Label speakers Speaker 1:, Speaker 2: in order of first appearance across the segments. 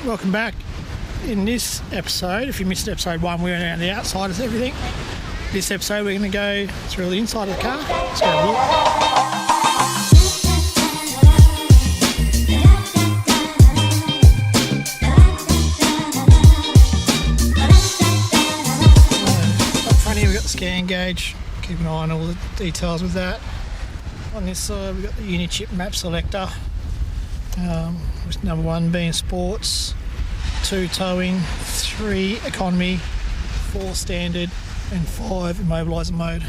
Speaker 1: welcome back. In this episode, if you missed episode 1, we went around the outside of everything. This episode we're going to go through the inside of the car. Let's go have a look. Up front here we've got the scan gauge. Keep an eye on all the details with that. On this side we've got the Unichip map selector. Number 1 being sports, 2 towing, 3 economy, 4 standard and 5 immobiliser mode.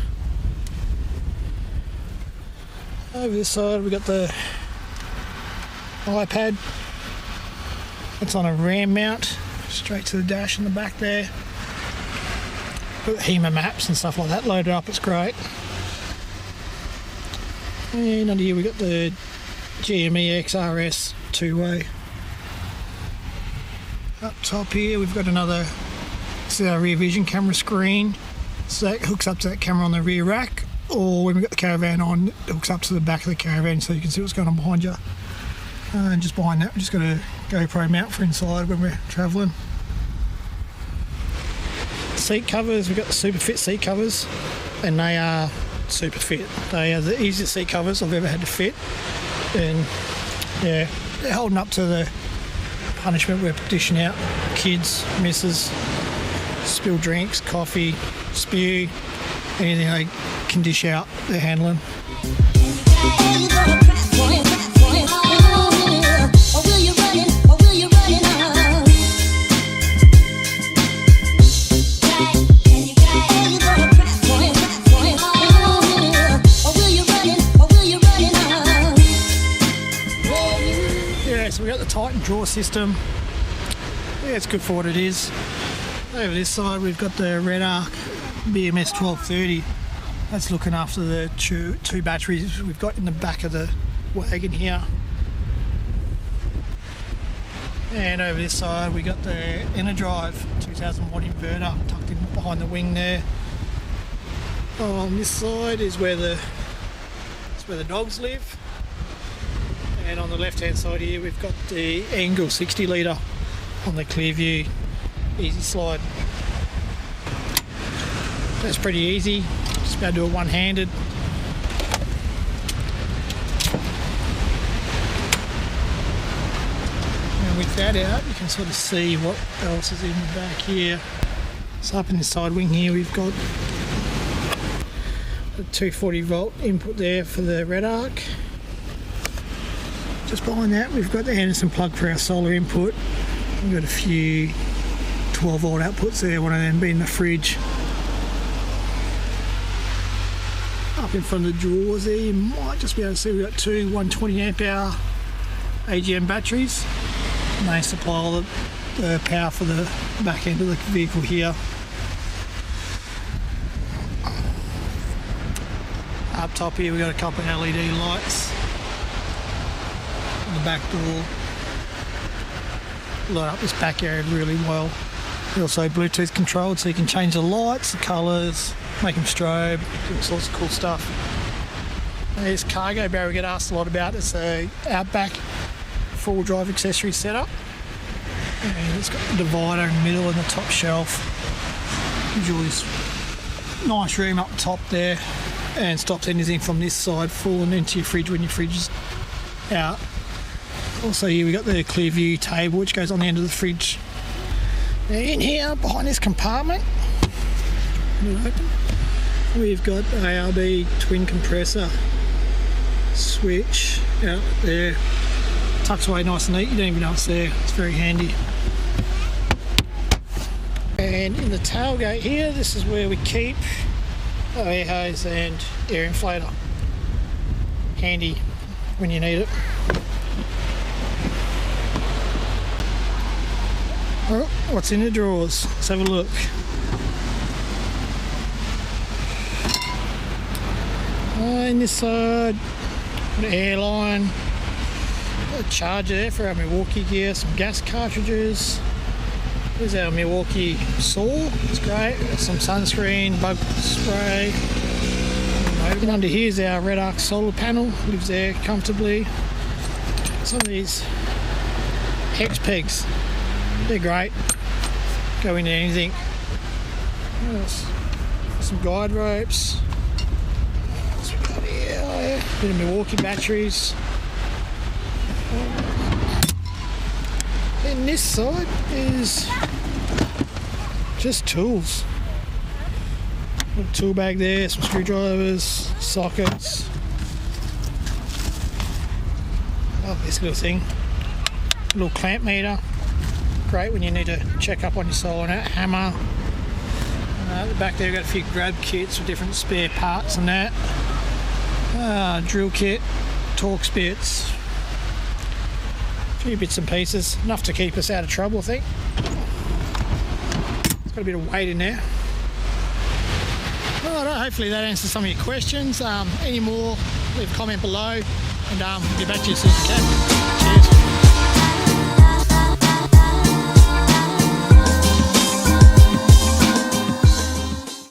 Speaker 1: Over this side we've got the iPad. It's on a RAM mount, straight to the dash in the back there. Got the HEMA maps and stuff like that loaded up, it's great. And under here we've got the GME XRS 2-way. Up top here we've got another, this is our rear vision camera screen, so that hooks up to that camera on the rear rack, or when we've got the caravan on, it hooks up to the back of the caravan so you can see what's going on behind you. And just behind that we've just got a GoPro mount for inside when we're travelling. Seat covers, we've got the super fit seat covers, and they are super fit. They are the easiest seat covers I've ever had to fit, and yeah, they're holding up to the punishment we're dishing out. Kids, misses, spill drinks, coffee, spew, anything they can dish out, they're handling. So we got the Titan drawer system. Yeah, it's good for what it is. Over this side we've got the Red Arc BMS 1230. That's looking after the two batteries we've got in the back of the wagon here. And over this side we got the Enerdrive 2000 watt inverter tucked in behind the wing there. On this side is where the dogs live. And on the left hand side here we've got the Angle 60 litre on the Clearview easy slide. That's pretty easy, just about to do it one-handed. And with that out you can sort of see what else is in the back here. So up in the side wing here we've got a 240 volt input there for the Red Arc. Just behind that we've got the Anderson plug for our solar input. We've got a few 12 volt outputs there, one of them being the fridge. Up in front of the drawers there you might just be able to see we've got 2 120 amp hour AGM batteries, and they supply all the power for the back end of the vehicle here. Up top here we've got a couple of LED lights. The back door, light up this back area really well. They're also Bluetooth controlled, so you can change the lights, the colours, make them strobe, do all sorts of cool stuff. And this cargo barrel we get asked a lot about. It's a Outback full drive accessory setup, and it's got the divider in the middle and the top shelf. Gives you all this nice room up top there, and stops anything from this side falling into your fridge when your fridge is out. Also here we got the Clearview table which goes on the end of the fridge. Now in here behind this compartment we've got the ARB twin compressor switch out there. Tucks away nice and neat, you don't even know it's there, it's very handy. And in the tailgate here, this is where we keep our air hose and air inflator. Handy when you need it. Well, what's in the drawers? Let's have a look. In this side, an airline, a charger there for our Milwaukee gear, some gas cartridges. There's our Milwaukee saw, it's great. Some sunscreen, bug spray. And under here is our Red Arc solar panel, lives there comfortably. Some of these hex pegs They're great. Go into anything. What else? Some guide ropes. What's we got here? Oh, yeah. Bit of Milwaukee batteries. Then this side is just tools. Little tool bag there, some screwdrivers, sockets. Oh, this little thing. Little clamp meter. Great when you need to check up on your soldering out. Hammer. At the back there we've got a few grab kits with different spare parts and that. Drill kit, Torx bits. A few bits and pieces. Enough to keep us out of trouble, I think. It's got a bit of weight in there. Right, hopefully that answers some of your questions. Any more, leave a comment below and we'll get back to you as soon as we can.